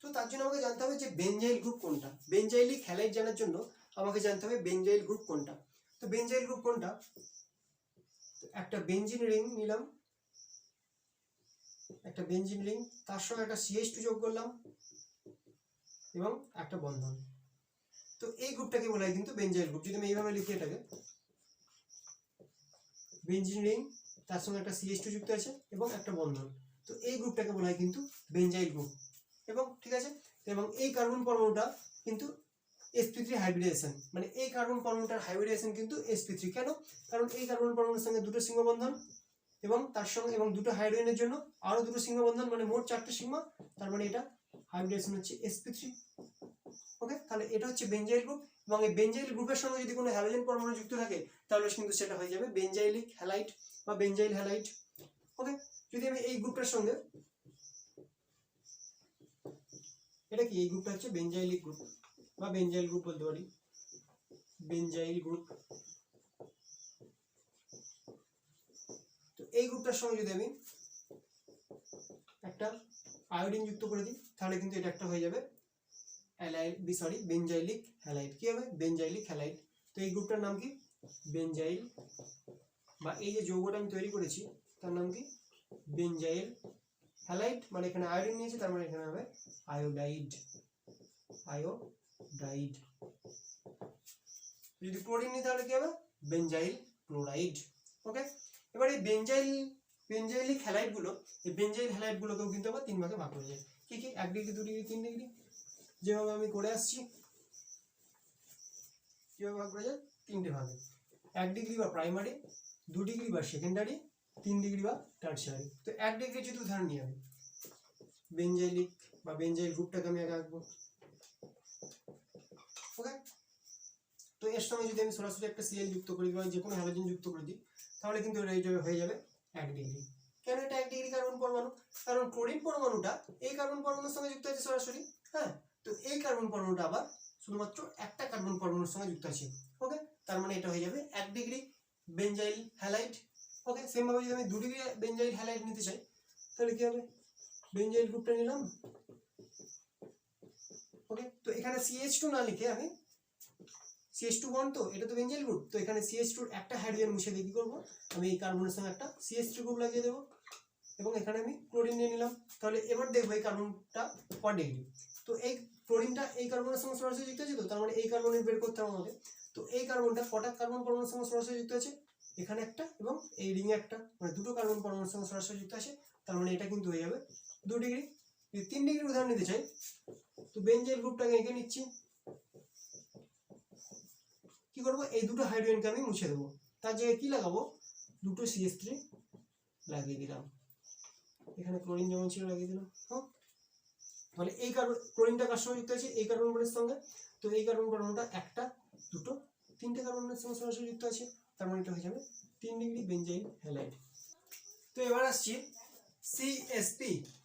তো তার জন্য আমাকে জানতে হবে যে বেনজাইল গ্রুপ কোনটা। বেনজাইলিক হ্যালাইড জানার জন্য আমাকে জানতে হবে বেনজাইল গ্রুপ কোনটা। তো বেনজাইল গ্রুপ কোনটা? একটা বেনজিন রিং নিলাম, একটা বেনজিন রিং, তার সঙ্গে একটা CH2 যোগ করলাম এবং একটা বন্ধন। তো এই গ্রুপটাকে বলা হয় কিন্তু বেনজাইল গ্রুপ। যদি আমি এইভাবে লিখি এটাকে, বেনজিন রিং, তার সঙ্গে একটা CH2 যুক্ত আছে এবং একটা বন্ধন, তো এই গ্রুপটাকে বলা হয় কিন্তু বেনজাইল গ্রুপ। এবং ঠিক আছে, এবং এই কার্বন পরমাণুটা কিন্তু sp3 হাইব্রিডাইজেশন, মানে এই কার্বন পরমাণুটার হাইব্রিডাইজেশন কিন্তু sp3। কেন? কারণ এই কার্বন পরমাণুর সঙ্গে দুটো সিংহ বন্ধন এবং তার সঙ্গে এবং দুটো হাইড্রোজেনের জন্য আরো দুটো সিংহ বন্ধন, মানে মোট 4টে সিংহ, তার মানে এটা হাইব্রিডাইজেশন হচ্ছে sp3। ওকে, তাহলে এটা হচ্ছে বেনজাইল গ্রুপ। এবং এই বেনজাইল গ্রুপের সঙ্গে যদি কোনো হ্যালোজেন পরমাণু যুক্ত থাকে তাহলে কিন্তু সেটা হয়ে যাবে বেনজাইলিক হ্যালাইড বা বেনজাইল হ্যালাইড। ওকে, যদি আমি এই গ্রুপটার সঙ্গে, এটা কি, এই গ্রুপটা হচ্ছে বেনজাইলিক গ্রুপ বা বেনজাইল গ্রুপ বলতে পারি, বেনজাইল গ্রুপ। তো এই গ্রুপটার সঙ্গে যদি আমি একটা আয়োডিন যুক্ত করে দিই তাহলে কিন্তু এটা একটা হয়ে যাবে বেনজাইলিক হ্যালাইড। কি হবে? বেনজাইলিক হ্যালাইড। তো এই গ্রুপটার নাম কি? বেনজাইল, বা এই যে যৌগটা আমি তৈরি করেছি তার নাম কি? Benzyl halide. মানে এখানে আয়োডিন নিয়েছে, তার মানে এখানে হবে আয়োডাইড। আয়োডাইড। যদি ক্লোরিন নিই তাহলে কি হবে? Benzyl chloride. ওকে, এবার এই বেনজাইলিক হ্যালাইড গুলো, এই বেনজাইল হ্যালাইড গুলোকেও কিন্তু আবার 3 ভাগে ভাগ হয়ে যায়। কি কি? 1 ডিগ্রি, 2 ডিগ্রি, 3 ডিগ্রি, যেভাবে আমি করে আসছি। কিভাবে ভাগ করা যায়? 3টে ভাগে। 1 ডিগ্রি বা প্রাইমারি, 2 ডিগ্রি বা সেকেন্ডারি, 3 ডিগ্রি বা টারশিয়ারি। তো 1 ডিগ্রি যদি উদাহরণ নিই আমি, বেনজাইলিক বা বেনজাইল গ্রুপটাকে আমি আগে আঁকবো। ওকে, তো এর সঙ্গে যদি আমি সরাসরি একটা Cl যুক্ত করি বা যে কোনো হ্যালোজেন যুক্ত করে দিই তাহলে কিন্তু এটা হয়ে যাবে 1 ডিগ্রি। কেন এটা 1 ডিগ্রি কার্বন পরমাণু? কারণ ক্লোরিন পরমাণুটা এই কার্বন পরমাণুর সঙ্গে যুক্ত আছে সরাসরি। হ্যাঁ, তো এই কার্বন পরমাণুটা আবার শুধুমাত্র একটা কার্বন পরমাণুর সঙ্গে যুক্ত আছে। ওকে, তার মানে এটা হয়ে যাবে 1 ডিগ্রি বেনজাইল হ্যালাইড। ওকে, সেম ভাবে যদি আমি 2 ডিগ্রি বেনজাইল হ্যালাইড নিতে চাই তাহলে কি হবে? বেনজাইল গ্রুপটা নিলাম। ওকে, তো এখানে CH2 না লিখে আমি CH2 বন্ড, তো এটা তো বেনজাইল গ্রুপ, তো এখানে CH2 এর একটা হাইড্রোজেন মুছে দিয়ে কি করবো, আমি এই কার্বনের সঙ্গে একটা CH3 গ্রুপ লাগিয়ে দেবো এবং এখানে আমি ক্লোরিন নিয়ে নিলাম। তাহলে এবার দেখবো এই কার্বনটা কত ডিগ্রি। তো এই ক্লোরিনটা এই কার্বনের সঙ্গে সরাসরি যুক্ত আছে, তো তার মানে এই কার্বনের বের করতে হবে আমাকে। তো এই কার্বনটা কটা কার্বন পরমাণুর সঙ্গে সরাসরি যুক্ত আছে? এখানে একটা এবং এই রিংয়ে একটা, মানে দুটো কার্বন পরমাণুর সঙ্গে সরাসরি যুক্ত আছে। তার মানে এটা কিন্তু হয়ে যাবে 2 ডিগ্রি। যদি 3 ডিগ্রি উদাহরণ নিতে চাই, তো বেনজাইল গ্রুপটাকে এঁকে নিচ্ছি। কি করবো? এই দুটো হাইড্রোজেনকে আমি মুছে দেবো, তার জায়গায় কি লাগাবো? দুটো CH3 লাগিয়ে দিলাম। এখানে ক্লোরিন যেমন ছিল লাগিয়ে দিলাম। তাহলে এই ক্লোরিনটা কার সঙ্গে যুক্ত আছে এই কার্বন পরমাণুর সঙ্গে, তো এই কার্বন পরমাণুটা একটা দুটো তিনটে কার্বনের সঙ্গে সরাসরি যুক্ত আছে, তার মানে এটা হয়ে যাবে 3 ডিগ্রি বেঞ্জাইল হ্যালাইড। তো এবার আসছি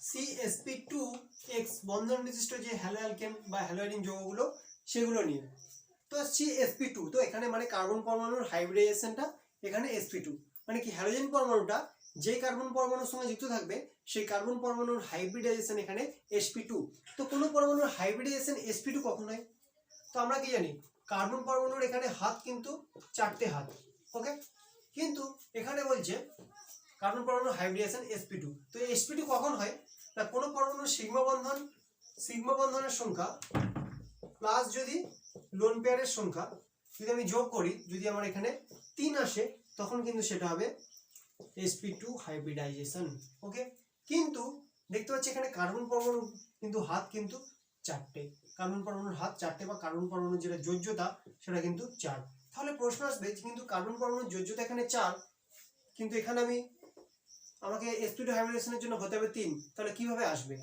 CsP2X বন্ধন বিশিষ্ট যে হ্যালো অ্যালকেন বা হ্যালোআইডিন যৌগগুলো সেগুলো নিয়ে। তো CsP2, তো এখানে মানে কার্বন পরমাণুর হাইব্রিডাইজেশনটা এখানে sp2, মানে কি হ্যালোজেন পরমাণুটা যে কার্বন পরমাণুর সঙ্গে যুক্ত থাকবে সেই কার্বন পরমাণুর হাইব্রিডাইজেশন এখানে sp2। তো কোনো পরমাণুর হাইব্রিডাইজেশন sp2 কখন হয়? তো আমরা কি জানি কার্বন পরমাণুর এখানে হাত কিন্তু 4টে হাত, ওকে, কিন্তু এখানে বলছে কার্বন পরমাণুর হাইব্রিডাইজেশন sp2। তো sp2 কখন হয় না কোনো পরমাণুর সিগমা বন্ধনের সংখ্যা প্লাস যদি লোন পেয়ারের সংখ্যা যদি আমি যোগ করি, যদি আমার এখানে 3 আসে তখন কিন্তু সেটা হবে sp2 হাইব্রিডাইজেশন, ওকে। কিন্তু দেখতে পাচ্ছি এখানে কার্বন পরমাণু কিন্তু হাত কিন্তু 4টে, কার্বন পরমাণুর হাত 4টে বা কার্বন পরমাণুর যেটা যোজ্যতা সেটা কিন্তু 4। তাহলে প্রশ্ন আসবে কিন্তু কার্বন পরমাণুর যোজ্যতা এখানে 4, কিন্তু এখানে আমাকে sp2 হাইব্রিডেশনের জন্য হতে হবে 3, তাহলে কিভাবে আসবে?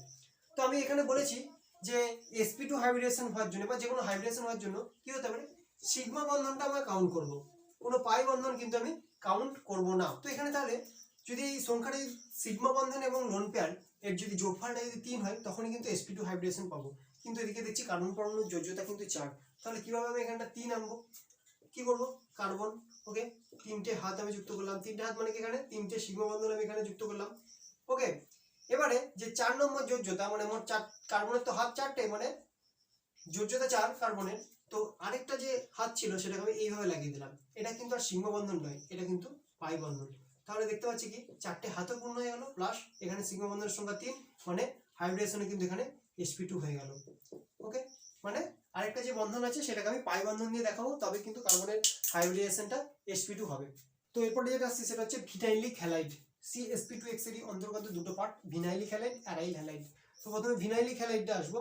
তো আমি এখানে বলেছি যে sp2 হাইব্রিডেশন হওয়ার জন্য বা যে কোনো হাইব্রিডেশন হওয়ার জন্য কি হতে পারে সিগমা বন্ধনটা আমরা কাউন্ট করব, কোনো পাই বন্ধন কিন্তু আমি কাউন্ট করব না। তো এখানে তাহলে যদি এই সংখ্যাটা সিগমা বন্ধন এবং লোন পেয়ার এর যদি যোগফলটা যদি 3 হয় তখনই কিন্তু sp2 হাইব্রিডেশন পাবো, কিন্তু এদিকে দেখছি কার্বন পরমাণুর যোজ্যতা কিন্তু 4। তাহলে কিভাবে আমি এখানটা 3 আনবো? কি করব কার্বন, ওকে, 3টে হাত আমি যুক্ত করলাম, 3টে হাত মানে কি এখানে 3টে সিগমা বন্ধন আমি এখানে যুক্ত করলাম, ওকে। এবারে যে 4 নম্বর যোজ্যতা মানে মোট 4 কার্বনের তো হাত 4টে মানে যোজ্যতা 4 কার্বনের, তো আরেকটা যে হাত ছিল সেটাকে আমি এইভাবে লাগিয়ে দিলাম, এটা কিন্তু আর সিগমা বন্ধন নয়, এটা কিন্তু পাই বন্ধন। তাহলে দেখতে পাচ্ছি কি 4টে হাতও পূর্ণ হয়ে গেল প্লাস এখানে সিগমা বন্ধনের সংখ্যা 3, মানে হাইব্রিডেশনে কিন্তু এখানে sp2 হয়ে গেল, ওকে। মানে আরেকটা যে বন্ধন আছে সেটাকে আমি পাই বন্ধন দিয়ে দেখাবো, তবে কিন্তু কার্বনের হাইব্রিডেশনটা sp2 হবে। তো এরপরে যেটা আসছে সেটা হচ্ছে ভিনাইলিক হ্যালাইড। CsP2X এর অন্তর্গত দুটো পার্ট ভিনাইলিক হ্যালাইড, অ্যারাইল হ্যালাইড। তো প্রথমে ভিনাইলিক হ্যালাইডটা আসবো।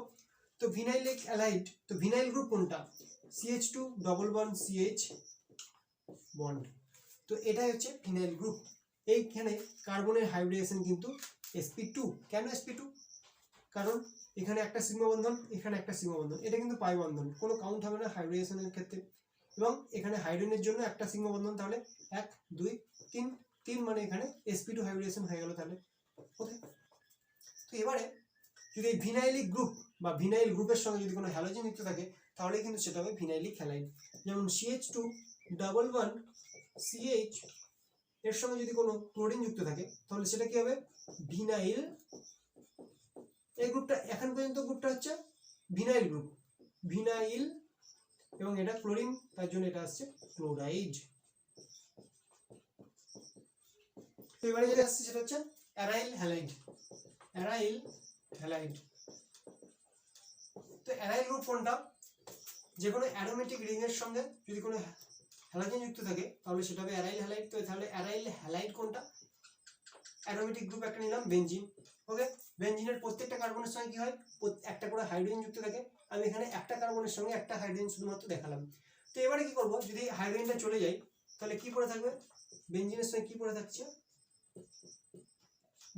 তো ভিনাইলিক হ্যালাইড, তো ভিনাইল গ্রুপ কোনটা? CH2 double bond CH bond, তো এটাই হচ্ছে ভিনাইল গ্রুপ। এইখানে কার্বনের হাইব্রিডেশন কিন্তু sp2। কেন sp2? কারণ এখানে একটা সিগমা বন্ধন, এখানে একটা সিগমা বন্ধন, এটা কিন্তু পাই বন্ধন, কোনো কাউন্ট হবে না হাইব্রিডেশনের ক্ষেত্রে। এবং এখানে হাইড্রোজেনের জন্য একটা সিগমা বন্ধন, তাহলে 1 2 3 3 মানে এখানে sp2 হাইব্রিডেশন হয়ে গেল তাহলে, ওকে। তো এবারে যদি এই ভিনাইলিক গ্রুপ বা ভিনাইল গ্রুপের সঙ্গে যদি কোনো হ্যালোজেন যুক্ত থাকে তাহলে কিন্তু সেটা হবে ভিনাইলিক হ্যালাইড। যেমন CH2 ডাবল বন্ড CH এর সঙ্গে যদি কোনো ক্লোরিন যুক্ত থাকে তাহলে সেটা কি হবে ভিনাইল। এই গ্রুপটা এখন পর্যন্ত গ্রুপটা হচ্ছে ভিনাইল গ্রুপ, ভিনাইল, এবং এটা ক্লোরিন তার জন্য এটা আসছে ক্লোরাইড। তো এবারে যেটা আসছে সেটা হচ্ছে অ্যারাইল হ্যালাইড, অ্যারাইল হ্যালাইড। তো অ্যারাইল গ্রুপ কোনটা? যে কোনো অ্যারোমেটিক রিং এর সঙ্গে যদি কোনো হ্যালোজেন যুক্ত থাকে তাহলে সেটা হবে অ্যারাইল হ্যালাইড। তো তাহলে অ্যারাইল হ্যালাইড কোনটা? অ্যারোমেটিক গ্রুপ একটা নিলাম বেনজিন, ওকে। বেনজিনের প্রত্যেকটা কার্বনের সঙ্গে কি হয় একটা করে হাইড্রোজেন যুক্ত থাকে, আমি এখানে একটা কার্বনের সঙ্গে একটা হাইড্রোজেন শুধুমাত্র দেখালাম। তো এবারে কি করব, যদি হাইড্রোজেনটা চলে যায় তাহলে কি পড়ে থাকবে বেনজিনের সঙ্গে কি পড়ে থাকছে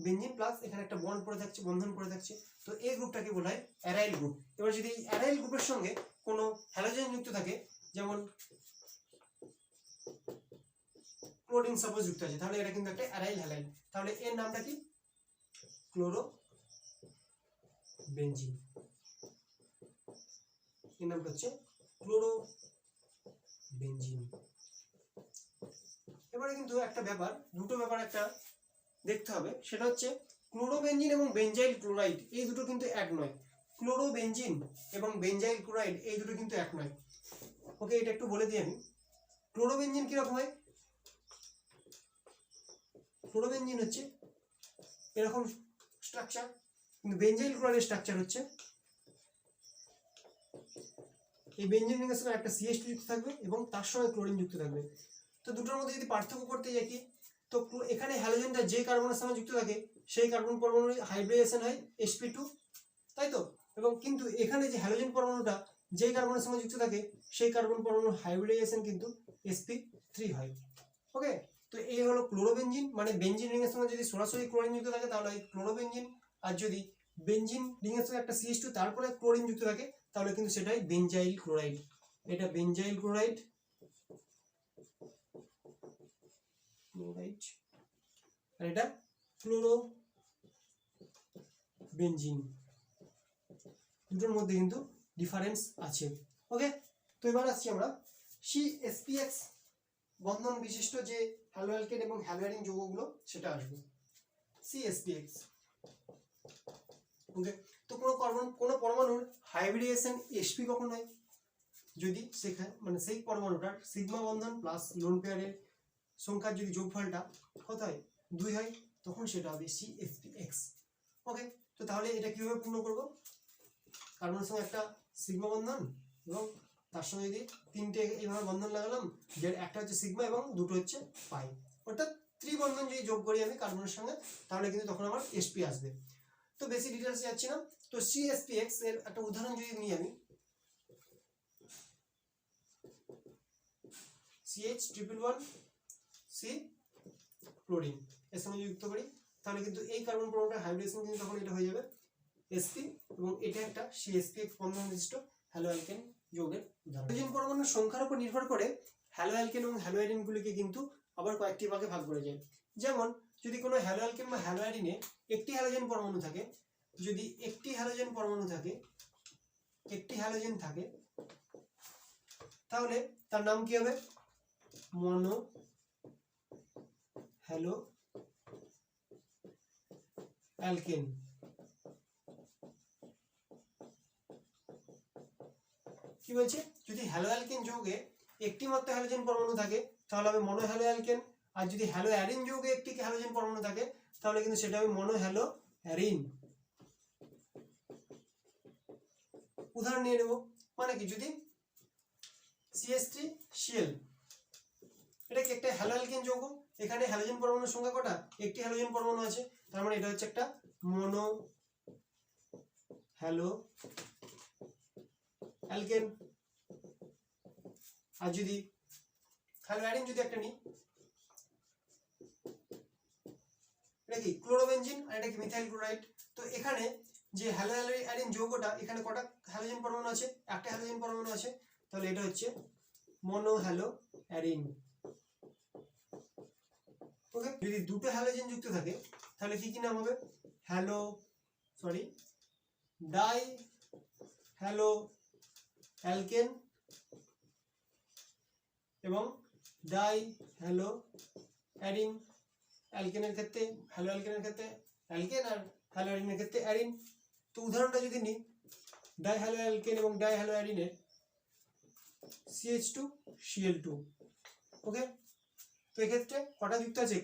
বেনজিন প্লাস এখানে একটা বন্ড পড়ে থাকছে, বন্ধন পড়ে থাকছে। তো এই গ্রুপটাকে বলা হয় অ্যারাইল গ্রুপ। এবার যদি অ্যারাইল গ্রুপের সঙ্গে কোনো হ্যালোজেন যুক্ত থাকে, যেমন ক্লোরিন সাপোজ যুক্ত আছে, তাহলে এটা কিন্তু একটা অ্যারাইল হ্যালাইড। তাহলে এর নামটা কি ক্লোরো বেনজিন, এর নামটা হচ্ছে ক্লোরো বেনজিন। এবারে কিন্তু একটা ব্যাপার, দুটো ব্যাপার একটা দেখতে হবে, সেটা হচ্ছে ক্লোরোবেনজিন এবং বেনজাইল ক্লোরাইড এই দুটো কিন্তু এক নয়। ক্লোরোবেনজিন এবং বেনজাইল ক্লোরাইড এই দুটো কিন্তু এক নয়, ওকে। এটা একটু বলে দিই আমি। ক্লোরোবেনজিন কিরকম হয়? ক্লোরোবেনজিন হচ্ছে এরকম স্ট্রাকচার, কিন্তু বেনজাইল ক্লোরাইডের স্ট্রাকচার হচ্ছে এই বেনজিন রিংয়ের সঙ্গে একটা CH2 যুক্ত থাকবে এবং তার সঙ্গে ক্লোরিন যুক্ত থাকবে। তো দুটোর মধ্যে যদি পার্থক্য করতে যাই কি, তো এখানে হ্যালোজেনটা যে কার্বনের সঙ্গে যুক্ত থাকে সেই কার্বন পরমাণুর হাইব্রিডেশন হয় sp2, তাই তো। এবং কিন্তু এখানে যে হ্যালোজেন পরমাণুটা যে কার্বনের সঙ্গে যুক্ত থাকে সেই কার্বন পরমাণুর হাইব্রিডেশন কিন্তু sp3 হয়, ওকে। তো এই হলো ক্লোরোবেনজিন, মানে বেনজিন রিংয়ের সঙ্গে যদি সরাসরি ক্লোরিন যুক্ত থাকে তাহলে এই ক্লোরোবেনজিন, আর যদি বেঞ্জিন রিংয়ের সঙ্গে একটা CH2 তারপরে ক্লোরিন যুক্ত থাকে, তাহলে কিন্তু সেটাই বেঞ্জাইল ক্লোরাইড। এটা বেঞ্জাইল ক্লোরাইড, আর এটা ক্লোরো বেঞ্জিন। দুটোর মধ্যে কিন্তু ডিফারেন্স আছে। ওকে, তো এবার আসছি আমরা CSPX বন্ধন বিশিষ্ট যে হ্যালোঅ্যালকেন এবং হ্যালোঅ্যারিন যৌগগুলো সেটা আসবে। CSPX, ওকে। তো কোনো পরমাণুর হাইব্রিডেশন sp কখন হয়? যদি সেখানে মানে সেই পরমাণুটার সিগমা বন্ধন প্লাস লোন পেয়ারের সংখ্যার যদি যোগফলটা কত হয়? 2 হয়, তখন সেটা হবে CSPX। ওকে, তো তাহলে এটা কিভাবে পূর্ণ করব? কার্বনের সঙ্গে একটা সিগমা বন্ধন এবং তার সঙ্গে যদি তিনটে এইভাবে বন্ধন লাগালাম, যে একটা হচ্ছে সিগমা এবং দুটো হচ্ছে পাই, অর্থাৎ ত্রিবন্ধন যদি যোগ করি আমি কার্বনের সঙ্গে, তাহলে কিন্তু তখন আমার sp আসবে। তো বেশি ডিটেলসে যাচ্ছি না। তো CSPX এর একটা উদাহরণ যদি নিই আমি, CH111C ক্লোরিন এর সঙ্গে যুক্ত করি, তাহলে কিন্তু এই কার্বন পরমাণুটার হাইব্রিডেশন কিন্তু তখন এটা হয়ে যাবে sp, এবং এটা একটা CSPX বন্ধন বিশিষ্ট হ্যালোঅ্যালকেন যৌগের উদাহরণ। হাইড্রোজেন পরমাণুর সংখ্যার উপর নির্ভর করে হ্যালোঅ্যালকেন এবং হ্যালোঅ্যারিনগুলিকে কিন্তু আবার কয়েকটি ভাগে ভাগ করা যায়। যেমন যদি কোনো হ্যালোঅ্যালকেন বা হ্যালোঅ্যারিনে একটি হ্যালোজেন পরমাণু থাকে, যদি একটি হ্যালোজেন পরমাণু থাকে, একটি হ্যালোজেন থাকে, তাহলে তার নাম কি হবে? মনো হ্যালো অ্যালকেন। কি বলছে? যদি হ্যালো অ্যালকেন যৌগে একটি মাত্র হ্যালোজেন পরমাণু থাকে, তাহলে হবে মনো হ্যালো অ্যালকেন। আর যদি হ্যালো অ্যারিন যৌগে একটি হ্যালোজেন পরমাণু থাকে, তাহলে কিন্তু সেটা হবে মনো হ্যালো অ্যারিন। উদাহরণ নিয়ে নেব, মানে কি, যদি CH3Cl, এটা কি একটা হ্যালো অ্যালকেন যৌগ, এখানে হ্যালোজেন পরমাণুর সংখ্যা কটা? একটি হ্যালোজেন পরমাণু আছে, তার মানে এটা হচ্ছে একটা মনো হ্যালো অ্যালকেন। আর যদি হ্যালোঅ্যারিন যদি একটা নিই, এটা কি ক্লোরোবেনজিন, আর এটা কি মিথাইল ক্লোরাইড। তো এখানে যে হ্যালোঅ্যারিন যৌগটা, এখানে কটা হ্যালোজেন পরমাণু আছে? একটা হ্যালোজেন পরমাণু আছে, তাহলে এটা হচ্ছে মনো হ্যালো অ্যারিন। ওকে, যদি দুটো হ্যালোজেন যুক্ত থাকে, তাহলে কি কি নাম হবে? ডাই হ্যালো অ্যালকেন এবং ডাই হ্যালো অ্যারিন। অ্যালকেনের ক্ষেত্রে হ্যালো অ্যালকেনের ক্ষেত্রে অ্যালকেন, আর হ্যালো অ্যারিনের ক্ষেত্রে অ্যারিন। তো উদাহরণটা যদি নিই, ডাই হ্যালো অ্যালকেন এবং ডাই হ্যালো অ্যারিনের CH2Cl2। ওকে, তো এক্ষেত্রে কটা যুক্ত আছে?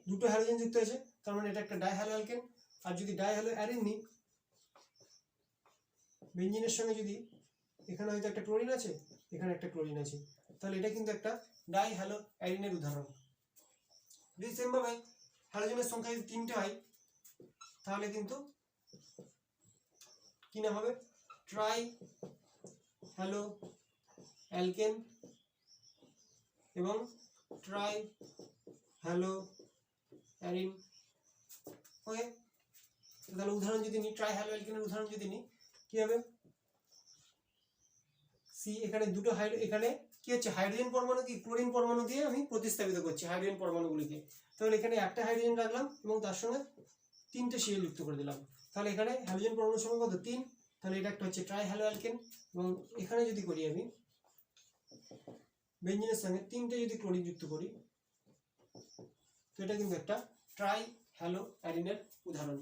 দুটো হ্যালোজেন যুক্ত আছে, তার মানে এটা একটা ডাই হ্যালো অ্যালকেন। আর যদি ডাই হ্যালো অ্যারিন নিই, বেঞ্জিনের সঙ্গে যদি এখানে হয়তো একটা ক্লোরিন আছে, এখানে একটা ক্লোরিন আছে, তাহলে এটা কিন্তু একটা ডাই হ্যালো অ্যারিনের উদাহরণ। যদি সেম ভাবে হ্যালোজেনের সংখ্যা যদি তিনটে হয়, তাহলে কিন্তু কি নাম হবে? ট্রাই হ্যালো অ্যালকেন এবং ট্রাই হ্যালো অ্যারিন। ওকে, তাহলে উদাহরণ যদি নিই, ট্রাই হ্যালো অ্যালকেনের উদাহরণ যদি নিই, কি হবে? এখানে দুটো এখানে কি হচ্ছে? হাইড্রোজেন পরমাণু কি ক্লোরিন পরমাণু দিয়ে আমি প্রতিস্থাপিত করছি হাইড্রোজেন পরমাণুগুলিকে। তাহলে এখানে একটা হাইড্রোজেন রাখলাম এবং তার সঙ্গে তিনটে Cl যুক্ত করে দিলাম, তাহলে এখানে হ্যালোজেন পরমাণুর সংখ্যা কত? 3। তাহলে এটা একটা হচ্ছে ট্রাই হ্যালো অ্যালকেন। এবং এখানে যদি করি আমি বেঞ্জিনের সঙ্গে তিনটে যদি ক্লোরিন যুক্ত করি, তো এটা কিন্তু একটা ট্রাই হ্যালো অ্যারিনের উদাহরণ।